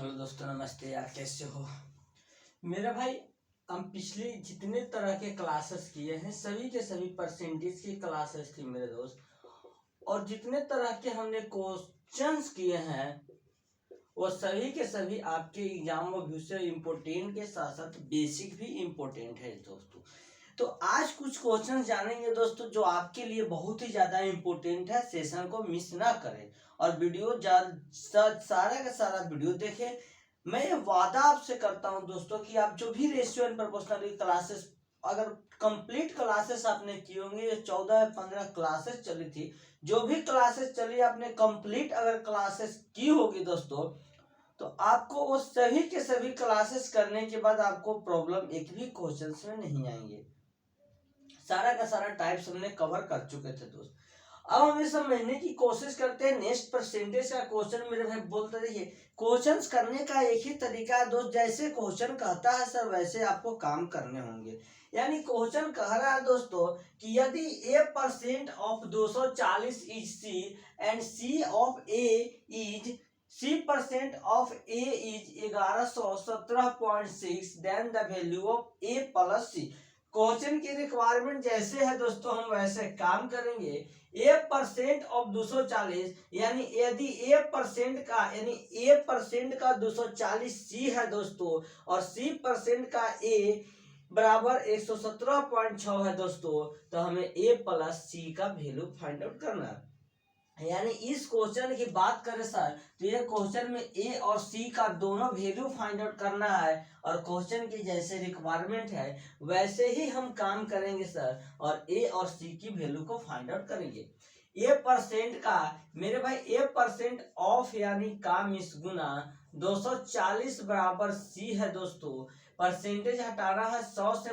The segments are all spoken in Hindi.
हेलो दोस्तों, नमस्ते यार। कैसे हो मेरा भाई? हम पिछले जितने तरह के क्लासेस किए हैं सभी के सभी परसेंटेज की क्लासेस थी मेरे दोस्त। और जितने तरह के हमने क्वेश्चंस किए हैं वो सभी के सभी आपके एग्जाम में व्यू से इम्पोर्टेंट के साथ साथ बेसिक भी इम्पोर्टेंट है दोस्तों। तो आज कुछ क्वेश्चन जानेंगे दोस्तों जो आपके लिए बहुत ही ज्यादा इम्पोर्टेंट है। सेशन को मिस ना करें और वीडियो सारा का सारा वीडियो देखें। मैं ये वादा आपसे करता हूं दोस्तों कि आप जो भी रेशियो एंड प्रोपोर्शनल क्लासेस अगर कंप्लीट क्लासेस आपने की होंगी, ये 14 या 15 क्लासेस चली थी, जो भी क्लासेस चली आपने कंप्लीट अगर क्लासेस की होगी दोस्तों, तो आपको वो सभी के सभी क्लासेस करने के बाद आपको प्रॉब्लम एक भी क्वेश्चन में नहीं आएंगे। सारा का सारा टाइप्स हमने कवर कर चुके थे दोस्त। अब हम ये समझने की कोशिश करते हैं नेक्स्ट परसेंटेज का क्वेश्चन। मेरे भाई बोलते रहिए, क्वेश्चंस करने का एक ही तरीका है दोस्त, जैसे क्वेश्चन कहता है सर वैसे आपको काम करने होंगे। यानी क्वेश्चन कह रहा है दोस्तों कि यदि a% of 240 is C and c of a is c% of a is 1117.6 then the value of a plus c। Question की रिक्वायरमेंट जैसे है दोस्तों हम वैसे काम करेंगे। a% ऑफ 240 यानी यदि a% का 240 c है दोस्तों और c% का a बराबर 117.6 है दोस्तों, तो हमें a प्लस c का वैल्यू फाइंड आउट करना है। यानी इस क्वेश्चन की बात करें सर तो ये क्वेश्चन में ए और सी का दोनों वैल्यू फाइंड आउट करना है और क्वेश्चन की जैसे रिक्वायरमेंट है वैसे ही हम काम करेंगे सर और ए और सी की वैल्यू को फाइंड आउट करेंगे। a% का मेरे भाई a% ऑफ यानी का मिस गुना 240 बराबर c है दोस्तों। परसेंटेज हटाना है 100 से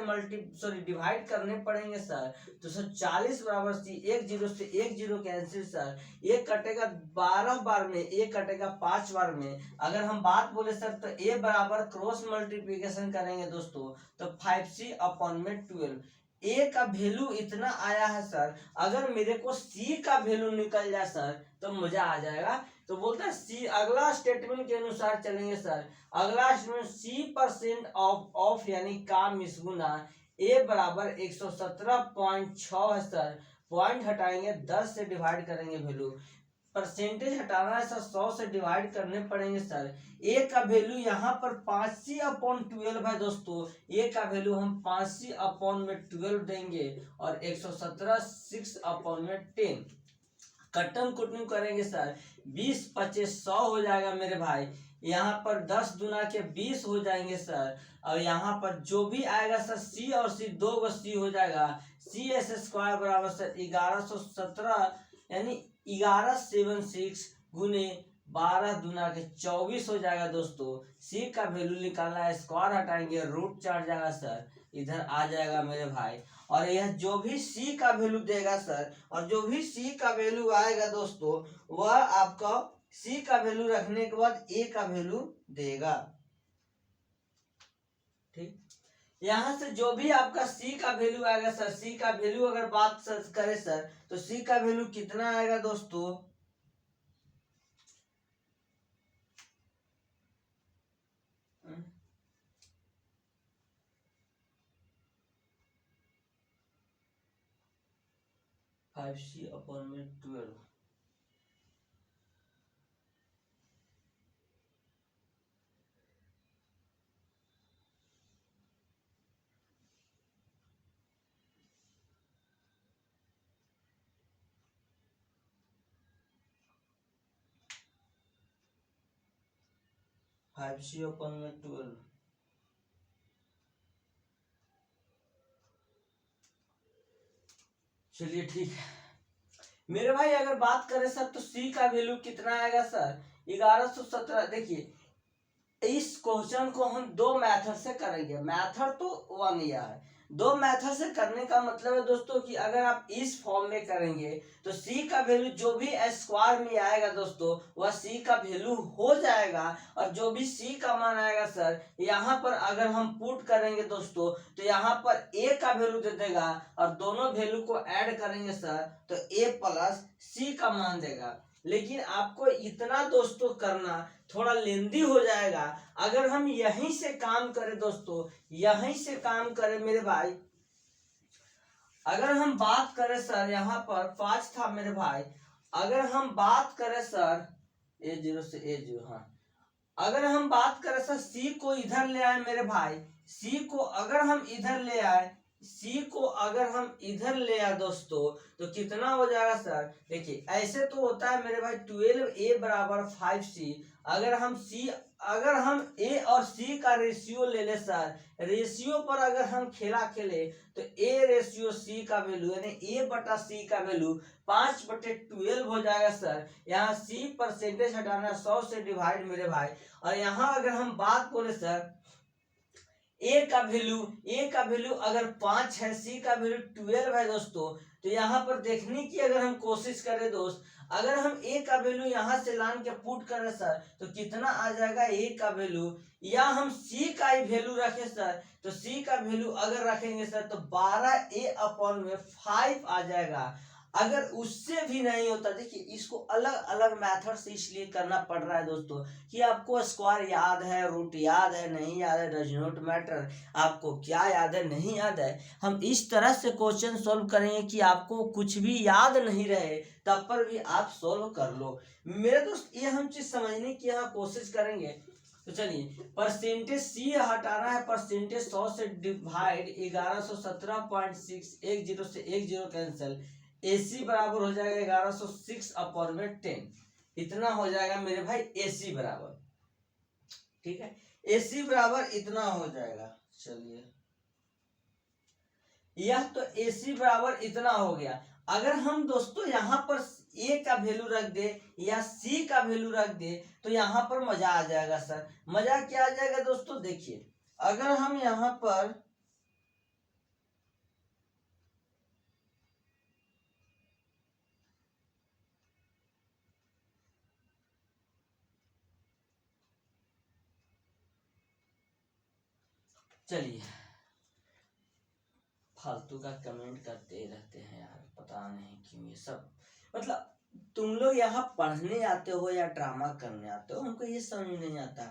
डिवाइड करने पड़ेंगे सर। 240 बराबर सी, एक जीरो से एक जीरो कैंसिल सर, एक कटेगा 12 बार में, एक कटेगा 5 बार में। अगर हम बात बोले सर तो a बराबर क्रॉस मल्टीप्लीकेशन करेंगे दोस्तों तो 5c अपॉन में 12। a का वैल्यू इतना आया है सर, अगर मेरे को c का वैल्यू निकल जाए सर तो मजा आ जाएगा। तो बोलता है सी, अगला स्टेटमेंट के अनुसार चलेंगे सर। अगला स्टेटमेंट c% ऑफ यानी का मिस गुना a बराबर 117.6 है सर। पॉइंट हटाएंगे 10 से डिवाइड करेंगे वैल्यू। परसेंटेज हटाना है सर 100 से डिवाइड करने पड़ेंगे सर। a का वैल्यू यहाँ पर 5c अपॉन 12 है दोस्तों। a का वैल्यू हम 5c अपॉन में 12 देंगे और 117 6 अपॉन में 10। कटम कुटम करेंगे सर 20 25 100 हो जाएगा मेरे भाई। यहाँ पर 10 दुना के 20 हो जाएंगे सर। और यहाँ पर जो भी आएगा सर c और c दो गो c हो जाएगा। CS² बराबर सर 1117 यानी 1176 गुने 12 दुना के 24 हो जाएगा दोस्तों। c का वैल्यू निकालना है, स्क्वायर हटाएंगे रूट चढ़ जाएगा सर, इधर आ जाएगा मेरे भाई। और यह जो भी c का वैल्यू देगा सर और जो भी c का वैल्यू आएगा दोस्तों वह आपका c का वैल्यू रखने के बाद a का वैल्यू देगा। ठीक, यहां से जो भी आपका c का वैल्यू आएगा सर, c का वैल्यू अगर बात करें सर तो c का वैल्यू कितना आएगा दोस्तों? फाइव सी अपॉन में 12। फाइव सी अपॉन में 12। चलिए ठीक है मेरे भाई, अगर बात करें सर तो c का वैल्यू कितना आएगा सर? 1117। देखिए इस क्वेश्चन को हम दो मेथड से करेंगे। मेथड तो वन ही है, दो मेथड से करने का मतलब है दोस्तों कि अगर आप इस फॉर्म में करेंगे तो c का वैल्यू जो भी स्क्वायर में आएगा दोस्तों वह c का वैल्यू हो जाएगा। और जो भी c का मान आएगा सर यहाँ पर अगर हम पुट करेंगे दोस्तों तो यहाँ पर a का वैल्यू दे देगा और दोनों वैल्यू को ऐड करेंगे सर तो a प्लस c का मान देगा। लेकिन आपको इतना दोस्तों करना थोड़ा लेंदी हो जाएगा। अगर हम यहीं से काम करें दोस्तों, यहीं से काम करें मेरे भाई, अगर हम बात करें सर यहाँ पर 5 था मेरे भाई, अगर हम बात करें सर A0 से A0, हाँ, अगर हम बात करें सर सी को इधर ले आए मेरे भाई, सी को अगर हम इधर ले आए, सी को अगर हम इधर ले आए दोस्तों, तो कितना हो जाएगा सर? देखिए ऐसे तो होता है मेरे भाई 12A बराबर 5C। अगर हम ए और सी का रेशियो ले ले सर, रेशियो पर अगर हम खेला खेले तो ए रेशियो सी का वैल्यू यानी ए बटा सी का वैल्यू 5/12 हो जाएगा सर। यहाँ सी परसेंटेज हटाना 100 से डिवाइड मेरे भाई। और यहाँ अगर हम बात बोले सर ए का वैल्यू अगर 5 है, सी का वैल्यू 12 है दोस्तों, तो यहाँ पर देखने की अगर हम कोशिश करें दोस्त, अगर हम ए का वैल्यू यहाँ से लान के पुट करें सर, तो कितना आ जाएगा ए का वैल्यू, या हम सी का ही वैल्यू रखें सर, तो सी का वैल्यू अगर रखेंगे सर तो 12A/5 आ जाएगा। अगर उससे भी नहीं होता, देखिए इसको अलग अलग मेथड से इसलिए करना पड़ रहा है दोस्तों कि आपको स्क्वायर याद है, रूट याद है, नहीं याद है, डज नॉट मैटर, आपको क्या याद है नहीं याद है। हम इस तरह से क्वेश्चन सॉल्व करेंगे कि आपको कुछ भी याद नहीं रहे तब पर भी आप सॉल्व कर लो मेरे दोस्त। ये हम चीज समझने की यहाँ कोशिश करेंगे। तो चलिए परसेंटेज सी हटाना है, परसेंटेज 100 से डिवाइड 1117.6, 10 से 10 कैंसिल, AC बराबर हो जाएगा 1106/10, इतना हो जाएगा मेरे भाई AC बराबर। ठीक है, AC बराबर इतना हो जाएगा। चलिए यह तो AC बराबर इतना हो गया। अगर हम दोस्तों यहाँ पर A का वैल्यू रख दे या C का वैल्यू रख दे तो यहाँ पर मजा आ जाएगा सर। मजा क्या आ जाएगा दोस्तों? देखिए अगर हम यहाँ पर चलिए फालतू का कमेंट करते रहते हैं यार, पता नहीं क्यों ये सब, मतलब तुम लोग यहाँ पढ़ने आते हो या ड्रामा करने आते हो, हमको ये समझ नहीं आता।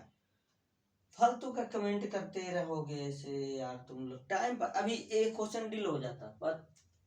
फालतू का कमेंट करते रहोगे ऐसे यार तुम लोग। टाइम पर अभी एक क्वेश्चन डील हो जाता पर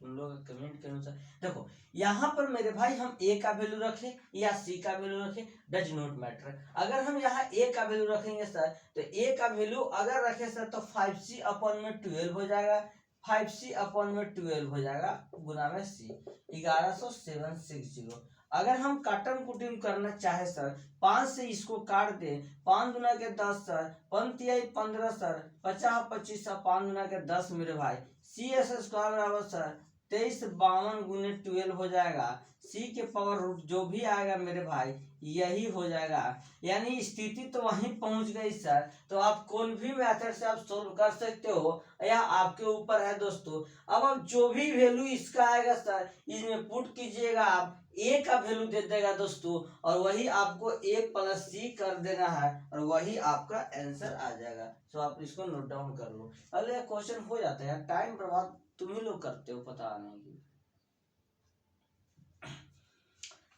तुम लोग कमेंट के अनुसार। देखो यहाँ पर मेरे भाई हम ए का वैल्यू रखें या सी का वैल्यू रखें डज नॉट मैटर। अगर हम यहाँ ए का वैल्यू रखेंगे सर तो ए का वैल्यू अगर रखे सर तो 5C/12 हो जाएगा, 5C/12 हो जाएगा गुना में सी 11760। अगर हम काटन कुटिम करना चाहे सर 5 से इसको काट दे, 5 गुना के 10 सर, 15 सर, 50 सर, 5 गुना के 10 मेरे भाई, CS² बराबर सर 2352 हो जाएगा। सी के पावर रूट जो भी आएगा मेरे भाई यही हो जाएगा। यानी स्थिति तो वहीं पहुंच गई सर। तो आप कौन भी मेथड से आप सोल्व कर सकते हो या आपके ऊपर है दोस्तों। अब आप जो भी वैल्यू इसका आएगा सर इसमें पुट कीजिएगा, आप ए का वैल्यू दे देगा दोस्तों और वही आपको A+C कर देना है और वही आपका आंसर आ जाएगा। तो आप इसको नोट डाउन कर लो। अगले क्वेश्चन हो जाता है, टाइम बर्बाद तुम ही लोग करते हो पता नहीं।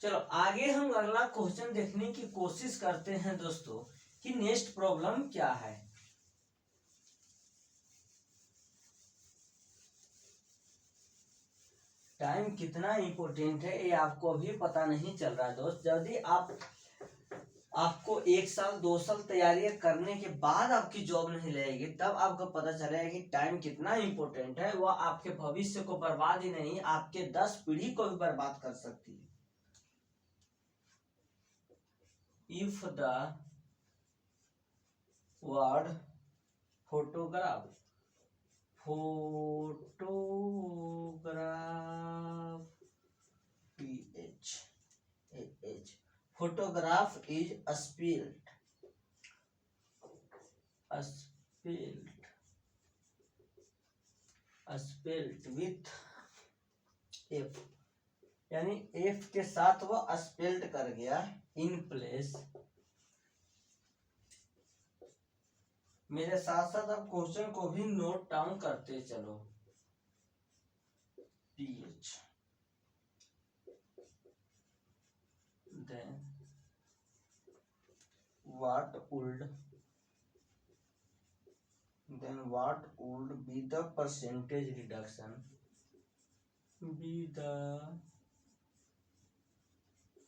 चलो आगे हम अगला क्वेश्चन देखने की कोशिश करते हैं दोस्तों कि नेक्स्ट प्रॉब्लम क्या है। टाइम कितना इंपॉर्टेंट है ये आपको अभी पता नहीं चल रहा है दोस्त। यदि आपको 1 साल 2 साल तैयारियां करने के बाद आपकी जॉब नहीं लगेगी तब आपको पता चलेगा कि टाइम कितना इंपॉर्टेंट है। वह आपके भविष्य को बर्बाद ही नहीं आपके 10 पीढ़ी को भी बर्बाद कर सकती है। If the word photograph photograph is spelled with F, यानी F के साथ वो स्पेल्ड कर गया इन प्लेस। मेरे साथ साथ आप क्वेश्चन को भी नोट डाउन करते चलो। PH then what would be the percentage reduction, be the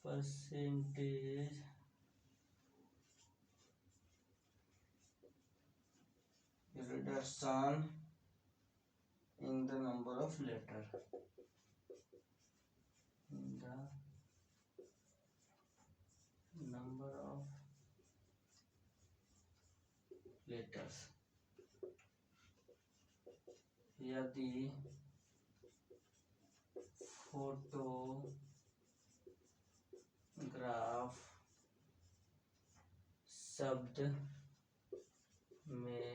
percentage reduction in the number of letter, in the number of letters, यदि फोटोग्राफ शब्द में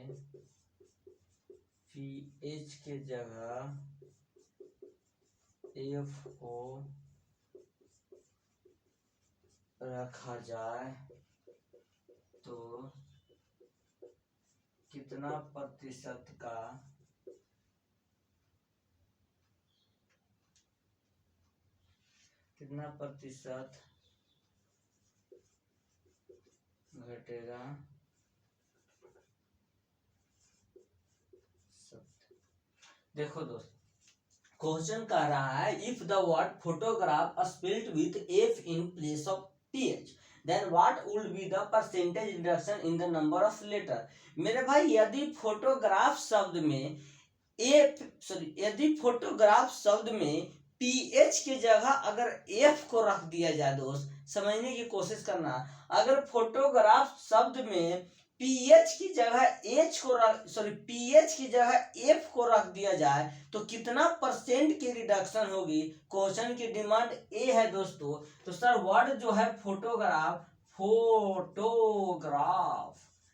पीएच के जगह एफ को रखा जाए तो कितना प्रतिशत घटेगा देखो दोस्त, क्वेश्चन कह रहा है if the word photograph spelled with F in place of PH then what would be the percentage reduction in the number of letter. मेरे भाई यदि फोटोग्राफ शब्द में पीएच की जगह अगर एफ को रख दिया जाए, दोस्त समझने की कोशिश करना, अगर फोटोग्राफ शब्द में पीएच की जगह एफ को रख दिया जाए तो कितना परसेंट की रिडक्शन होगी। क्वेश्चन की डिमांड ए है दोस्तों। तो सर वर्ड जो है फोटोग्राफ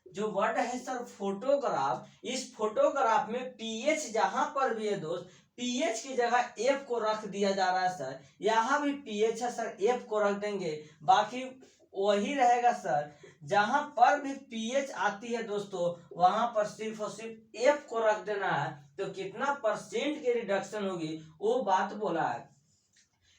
जो वर्ड है सर फोटोग्राफ, इस फोटोग्राफ में पीएच जहां पर भी है दोस्त, पीएच की जगह एफ को रख दिया जा रहा है सर, यहाँ भी पीएच है सर, एफ को रख देंगे, बाकी वही रहेगा सर, जहां पर भी पीएच आती है दोस्तों वहां पर सिर्फ और सिर्फ एफ को रख देना है। तो कितना परसेंट की रिडक्शन होगी वो बात बोला है।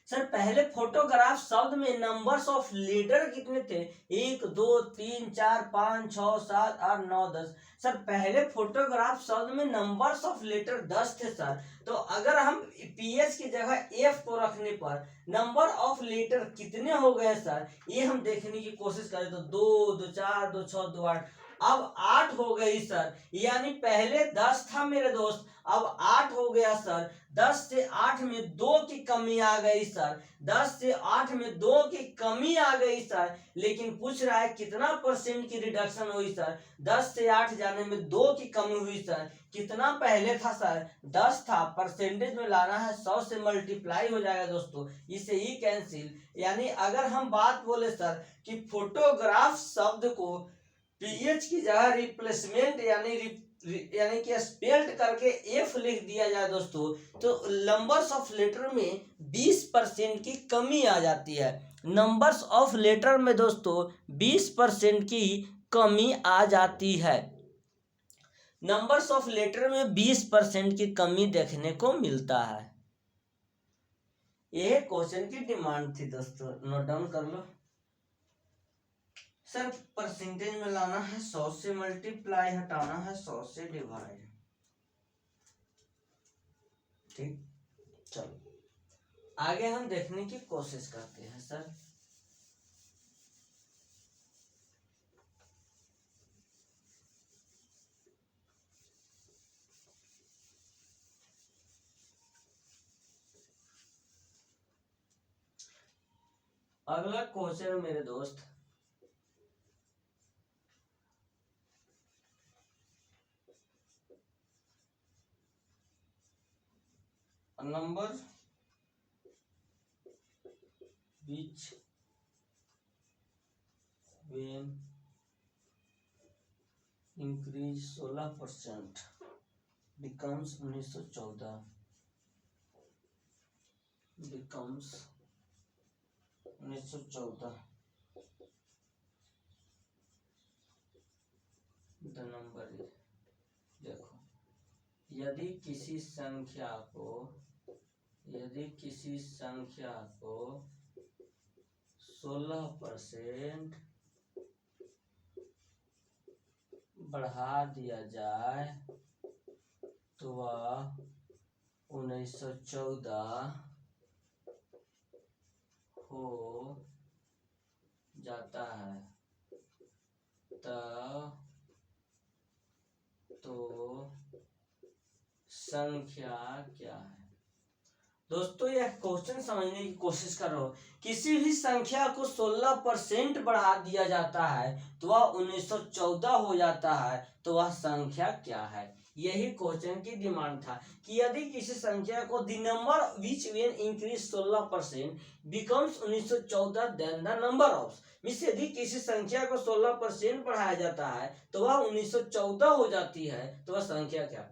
सर पहले फोटोग्राफ शब्द में नंबर्स ऑफ लेटर कितने थे, 1 2 3 4 5 6 7 8 9 10। सर पहले फोटोग्राफ शब्द में नंबर्स ऑफ लेटर 10 थे सर। तो अगर हम पीएच की जगह एफ को रखने पर नंबर ऑफ लेटर कितने हो गए सर, ये हम देखने की कोशिश करें तो 2 2 4 2 6 2 8, अब 8 हो गई सर, यानी पहले 10 था मेरे दोस्त, अब 8 हो गया सर। 10 से 8 में 2 की कमी आ गई सर, 10 से 8 में 2 की कमी आ गई सर, लेकिन पूछ रहा है कितना परसेंट की रिडक्शन हुई सर। 10 से 8 जाने में 2 की कमी हुई सर, कितना पहले था सर, 10 था, परसेंटेज में लाना है 100 से मल्टीप्लाई हो जाएगा दोस्तों, इसे ही कैंसिल। यानी अगर हम बात बोले सर कि फोटोग्राफ शब्द को पीएच की जगह रिप्लेसमेंट यानी कि स्पेल्ड करके एफ लिख दिया जाए दोस्तों, तो नंबर्स ऑफ लेटर में 20% की कमी आ जाती है। नंबर्स ऑफ लेटर में दोस्तों 20% की कमी आ जाती है। नंबर्स ऑफ लेटर में 20% की कमी देखने को मिलता है। यह क्वेश्चन की डिमांड थी दोस्तों, नोट डाउन कर लो। सर परसेंटेज में लाना है 100 से मल्टीप्लाई, हटाना है 100 से डिवाइड। ठीक, चलो आगे हम देखने की कोशिश करते हैं सर। अगला क्वेश्चन मेरे दोस्त, number which when increase 16% becomes 1914 becomes 1914 the number is, देखो यदि किसी संख्या को 16% बढ़ा दिया जाए तो वह 1914 हो जाता है, तब तो संख्या क्या है। दोस्तों यह क्वेश्चन समझने की कोशिश करो। किसी भी संख्या को 16% बढ़ा दिया जाता है तो वह 1914 हो जाता है, तो वह संख्या क्या है। यही क्वेश्चन की डिमांड था कि यदि किसी संख्या को the number which when increase 16% becomes 1914 then the number of means यदि किसी संख्या को 16% बढ़ाया जाता है तो वह 1914 हो जाती है, तो वह संख्या क्या।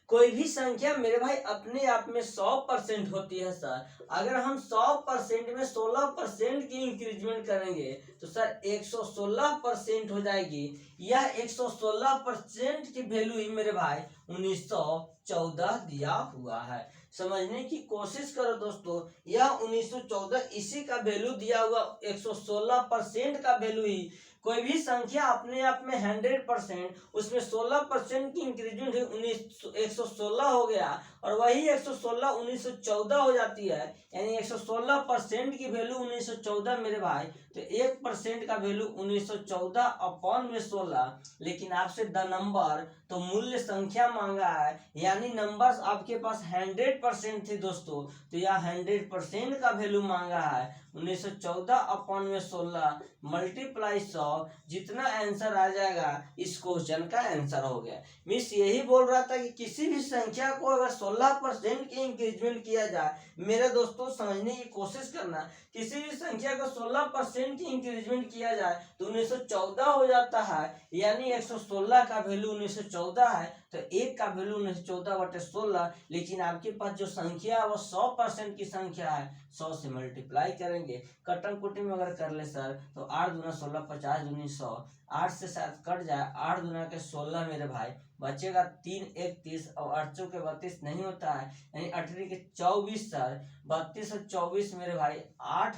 कोई भी संख्या मेरे भाई अपने आप में 100% होती है सर। अगर हम 100% में 16% की इंक्रीजमेंट करेंगे तो सर 116% हो जाएगी। यह 116% की वैल्यू ही मेरे भाई 1914 दिया हुआ है। समझने की कोशिश करो दोस्तों, यह 1914 इसी का वैल्यू दिया हुआ 116% का वैल्यू ही। कोई भी संख्या अपने आप में 100%, उसमें 16% की इंक्रीजमेंट 116 हो गया, और वही 116 1914 हो जाती है, यानी 116% की वैल्यू 1914 मेरे भाई। तो 1% का वैल्यू 1914 अपॉन में 16। लेकिन आपसे द नंबर तो मूल्य संख्या मांगा है, यानी नंबर्स आपके पास 100% थे दोस्तों, तो यह 100% का वैल्यू मांगा है। 1914 अपॉन में 16 मल्टीप्लाई 100, जितना आंसर आ जाएगा इस क्वेश्चन का आंसर हो गया। मिस यही बोल रहा था कि किसी भी संख्या को अगर 16% की इंक्रीजमेंट किया जाए, मेरे दोस्तों समझने की कोशिश करना, किसी भी संख्या को 16% की इंक्रीजमेंट किया जाए तो 1914 हो जाता है, यानी 116 का वैल्यू 1914 है, तो 1 का वैल्यू 1914/16। लेकिन आपके पास जो संख्या है वो 100% की संख्या है, 100 से मल्टीप्लाई करेंगे। कटम कुटी में अगर कर ले सर तो 8 दूना 16, 50 दूनी 100, 8 से 7 कट जाए, 8 दूना के 16 मेरे भाई, बचेगा 3 1 30 और 8 चौके 32 नहीं होता है, यानी 18 के 24 सर, 32 और 24 मेरे भाई 8,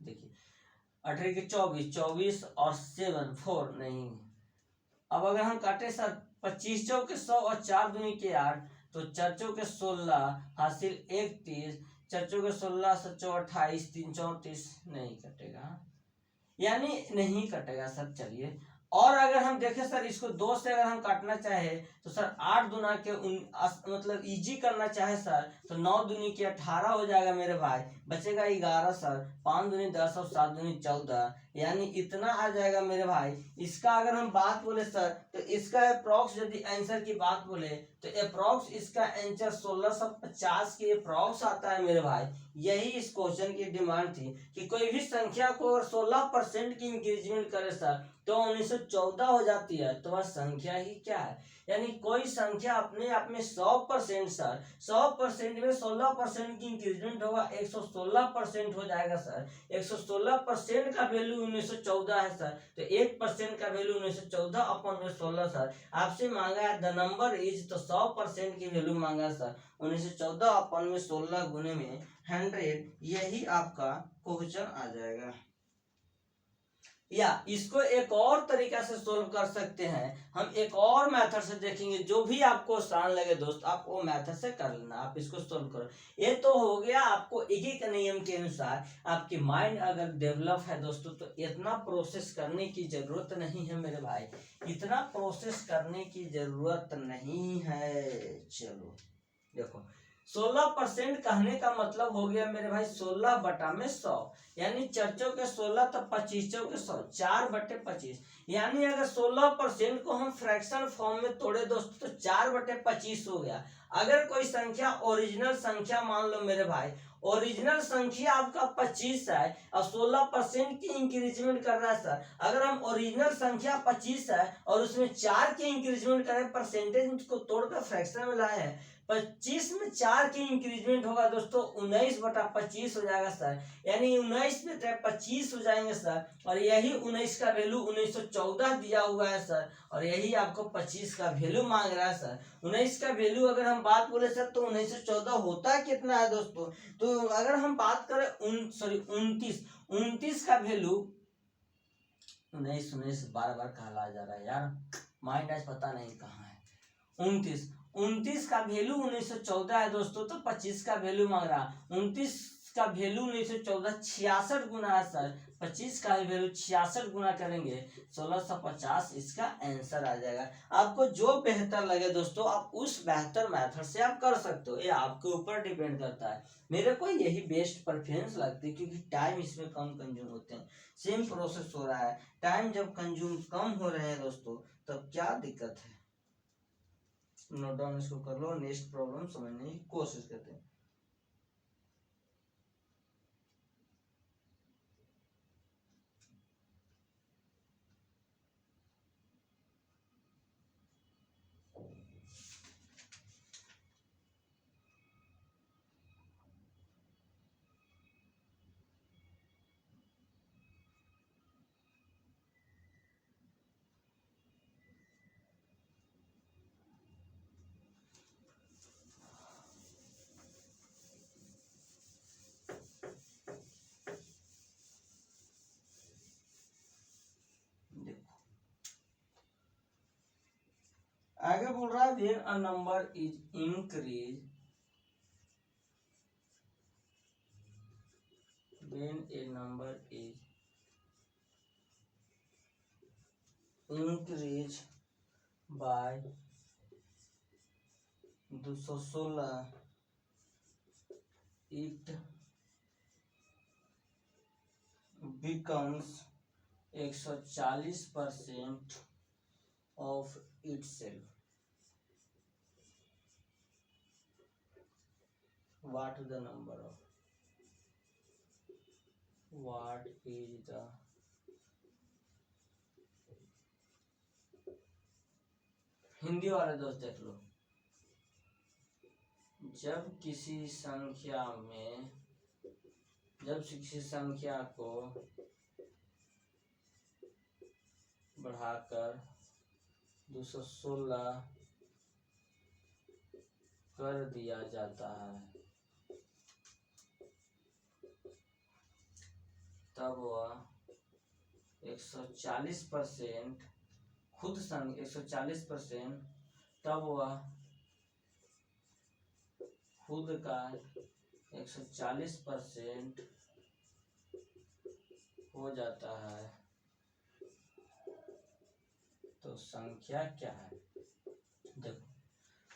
देखिए 18 के 24, 24 और 7 4 नहीं। अब अगर हम काटे सर 25 चौके 100 और 4 दूनी के 8, तो 4 चौके 16 हासिल 31, 4 चौके 16 7 चौ 28, 3 34 नहीं कटेगा, यानी नहीं कटेगा सर। चलिए, और अगर हम देखें सर इसको 2 से अगर हम काटना चाहे तो सर 8 दूना के मतलब इजी करना चाहे सर तो 9 दूनी के 18 हो जाएगा मेरे भाई, बचेगा 11 सर, 5 दूनी 10 और 7 दूनी 14, यानी इतना आ जाएगा मेरे भाई। इसका अगर हम बात बोले सर तो इसका अप्रॉक्स यदि आंसर की बात बोले तो अप्रॉक्स इसका आंसर 1650 के अप्रॉक्स आता है मेरे भाई। यही इस क्वेश्चन की डिमांड थी कि कोई भी संख्या को अगर 16% की इंक्रीजमेंट करे सर तो 1914 हो जाती है, तो वह संख्या ही क्या है। यानी कोई संख्या अपने आप में 100% सर, 100% में 16% की इंक्रीजमेंट होगा 116% हो जाएगा सर। 116% का वैल्यू 1914 है सर, तो 1% का वैल्यू 1914 अपॉन में 16 सर। आपसे मांगा है द नंबर इज, तो 100% की वैल्यू मांगा सर, 1914 अपॉन में 16 गुने में 100, यही आपका क्वेश्चन आ जाएगा। या इसको एक और तरीका से सोल्व कर सकते हैं, हम एक और मेथड से देखेंगे, जो भी आपको आसान लगे दोस्त आप वो मेथड से कर लेना, आप इसको सोल्व करो। ये तो हो गया आपको एक ही का नियम के अनुसार। आपकी माइंड अगर डेवलप है दोस्तों तो इतना प्रोसेस करने की जरूरत नहीं है मेरे भाई, इतना प्रोसेस करने की जरूरत नहीं है। चलो देखो 16% कहने का मतलब हो गया मेरे भाई 16/100, यानी 4 चौके 16 तो 25 चौके 100, 4/25, यानी अगर 16% को हम फ्रैक्शन फॉर्म में तोड़े दोस्तों तो 4/25 हो गया। अगर कोई संख्या ओरिजिनल संख्या मान लो मेरे भाई, ओरिजिनल संख्या आपका 25 है और 16% की इंक्रीजमेंट कर रहा है सर। अगर हम ओरिजिनल संख्या 25 है और उसमें 4 की इंक्रीजमेंट करें, परसेंटेज को तोड़कर फ्रैक्शन में लाए हैं, 25 में 4 की इंक्रीजमेंट होगा दोस्तों 19/25 हो जाएगा सर, यानी 19 में 25 हो जाएंगे सर, और यही 19 का वैल्यू 1914 दिया हुआ है सर, और यही आपको 25 का वैल्यू मांग रहा है सर। 19 का वैल्यू अगर हम बात बोले सर तो 1914 होता कितना है दोस्तों, तो अगर हम बात करें 29 का वैल्यू 19 बार बार कहला जा रहा है यार, माइंड आज पता नहीं कहाँ है। 29 का वैल्यू 1914 है दोस्तों, तो 25 का वैल्यू मांग रहा। 29 का वैल्यू 1914 66 गुना है सर, 25 का वैल्यू 66 गुना करेंगे 1650, इसका आंसर आ जाएगा। आपको जो बेहतर लगे दोस्तों आप उस बेहतर मेथड से आप कर सकते हो, ये आपके ऊपर डिपेंड करता है। मेरे को यही बेस्ट प्रेफरेंस लगती है, क्योंकि टाइम इसमें कम कंज्यूम होते हैं, सेम प्रोसेस हो रहा है। टाइम जब कंज्यूम कम हो रहे हैं दोस्तों तब क्या दिक्कत है। नोट डाउन इसको कर लो, नेक्स्ट प्रॉब्लम समझने की कोशिश करते हैं। आगे बोल रहा है when a number is increased, when a number is increased by 216, it becomes 140% of itself. What is the number of? What is the Hindi वाले दोस्त देख लो। जब किसी संख्या को बढ़ाकर 216 कर दिया जाता है तब वह 140% खुद संग 140%, तब वह खुद का 140% हो जाता है। तो संख्या क्या है? देखो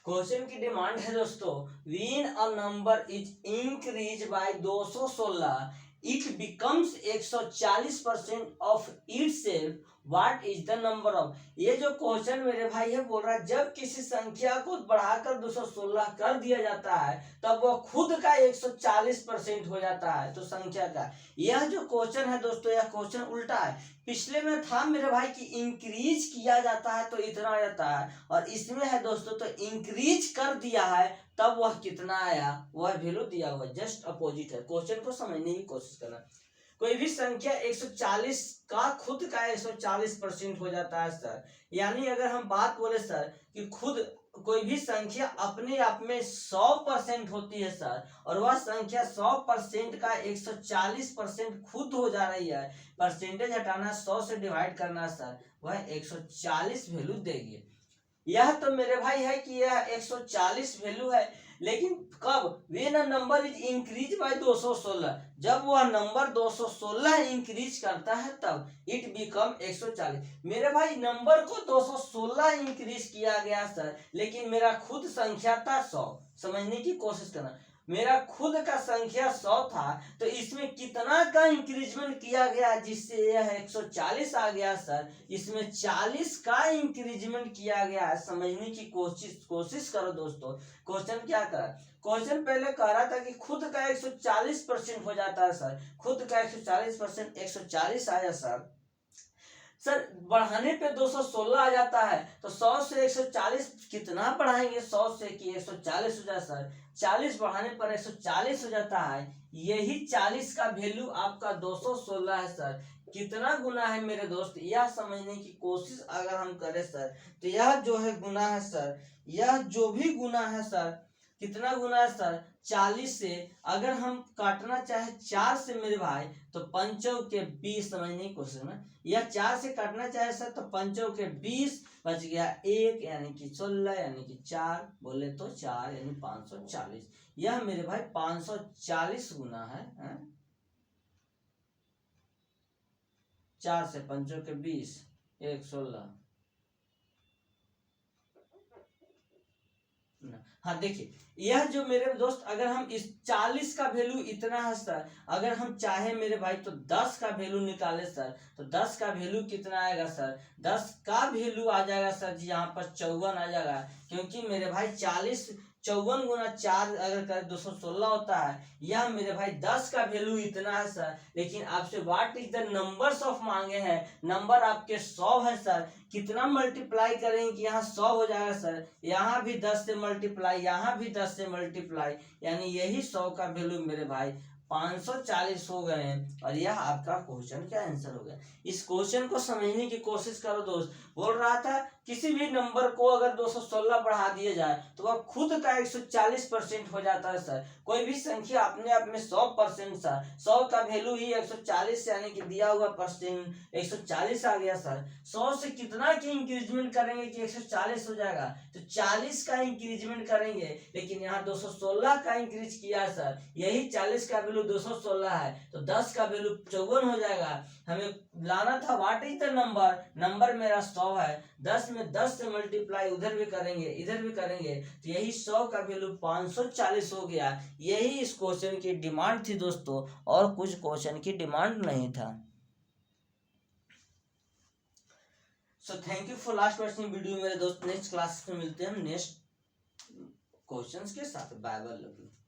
क्वेश्चन की डिमांड है दोस्तों, when a number is increase by 216 it becomes 140% of itself, what is the number of. ये जो क्वेश्चन मेरे भाई है बोल रहा है जब किसी संख्या को बढ़ाकर 216 कर दिया जाता है तब वह खुद का 140% हो जाता है, तो संख्या का। यह जो क्वेश्चन है दोस्तों यह क्वेश्चन उल्टा है। पिछले में था मेरे भाई कि इंक्रीज किया जाता है तो इतना आ जाता है, और इसमें है दोस्तों तो इंक्रीज कर दिया है तब वह कितना आया, वह वैल्यू दिया हुआ, जस्ट अपोजिट है। क्वेश्चन को समझने की कोशिश करना। कोई भी संख्या 140 का खुद का 140% हो जाता है सर, यानी अगर हम बात बोले सर कि खुद कोई भी संख्या अपने आप में 100% होती है सर, और वह संख्या 100% का 140% खुद हो जा रही है, परसेंटेज हटाना 100 से डिवाइड करना सर, वह 140 वैल्यू देगी। यह तो मेरे भाई है कि यह 140 वैल्यू है, लेकिन कब? When a number is increase by 216, जब वह नंबर 216 इंक्रीज करता है तब इट बिकम 140। मेरे भाई नंबर को 216 इंक्रीज किया गया सर, लेकिन मेरा खुद संख्या था 100। समझने की कोशिश करना, मेरा खुद का संख्या 100 था तो इसमें कितना का इंक्रीजमेंट किया गया जिससे यह 140 आ गया सर, इसमें 40 का इंक्रीजमेंट किया गया है। समझने की कोशिश करो दोस्तों। क्वेश्चन क्या करा? क्वेश्चन पहले कह रहा था कि खुद का 140% हो जाता है सर, खुद का 140%, 140 आया सर, सर बढ़ाने पे 216 आ जाता है, तो 100 से 140 कितना बढ़ाएंगे, 100 से कि 140 हो जाए सर, 40 बढ़ाने पर 140 हो जाता है, यही 40 का वैल्यू आपका 216 है सर। कितना गुना है मेरे दोस्त, यह समझने की कोशिश अगर हम करें सर, तो यह जो है गुना है सर, यह जो भी गुना है सर, कितना गुना है सर, 40 से। अगर हम काटना चाहे 4 से मेरे भाई, तो 5 के 20 समझने की कोशिश में, यह 4 से काटना चाहे सर, तो 5 के 20 बच गया 1 यानी कि 16 यानी कि 4 बोले तो 4 यानी 540। यह मेरे भाई 540 गुना है। 4 से 5 के 20 1 16। हाँ देखिए, यह जो मेरे दोस्त, अगर हम इस 40 का वैल्यू इतना है सर, अगर हम चाहे मेरे भाई तो 10 का वैल्यू निकाले सर, तो 10 का वैल्यू कितना आएगा सर, 10 का वैल्यू आ जाएगा सर जी यहाँ पर 54 आ जाएगा, क्योंकि मेरे भाई 40 54 गुना 4 अगर करें 216 होता है। यह मेरे भाई 10 का वैल्यू इतना है सर, लेकिन आपसे what is the numbers of मांगे हैं, नंबर आपके 100 है सर। कितना मल्टीप्लाई करेंगे कि यहाँ 100 हो जाएगा सर, यहाँ भी 10 से मल्टीप्लाई, यहाँ भी 10 से मल्टीप्लाई, यानी यही 100 का वैल्यू मेरे भाई 540 हो गए हैं, और यह आपका क्वेश्चन का आंसर हो गया। इस क्वेश्चन को समझने की कोशिश करो दोस्त। बोल रहा था किसी भी नंबर को अगर 216 बढ़ा दिया जाए तो वह खुद का 140% हो जाता है सर। कोई भी संख्या अपने आप में 100% सर, 100 का वैल्यू ही 140 यानी कि दिया हुआ परसेंट 140 आ गया सर। 100 से कितना की इंक्रीजमेंट करेंगे कि 140 हो जाएगा, तो 40 का इंक्रीजमेंट करेंगे, लेकिन यहाँ 216 का इंक्रीज किया सर, यही 40 का वैल्यू 216 है, तो 10 का वैल्यू 54 हो जाएगा। हमें लाना था what is the number, number मेरा 100 है, 10 में 10 से मल्टीप्लाई उधर भी करेंगे इधर भी करेंगे, तो यही 100 का वैल्यू 540 हो गया। यही इस क्वेश्चन की डिमांड थी दोस्तों, और कुछ क्वेश्चन की डिमांड नहीं था। So thank you for last watching video मेरे दोस्त। नेक्स्ट क्लास में मिलते हैं हम नेक्स्ट क्वेश्चंस के साथ। Bye bye.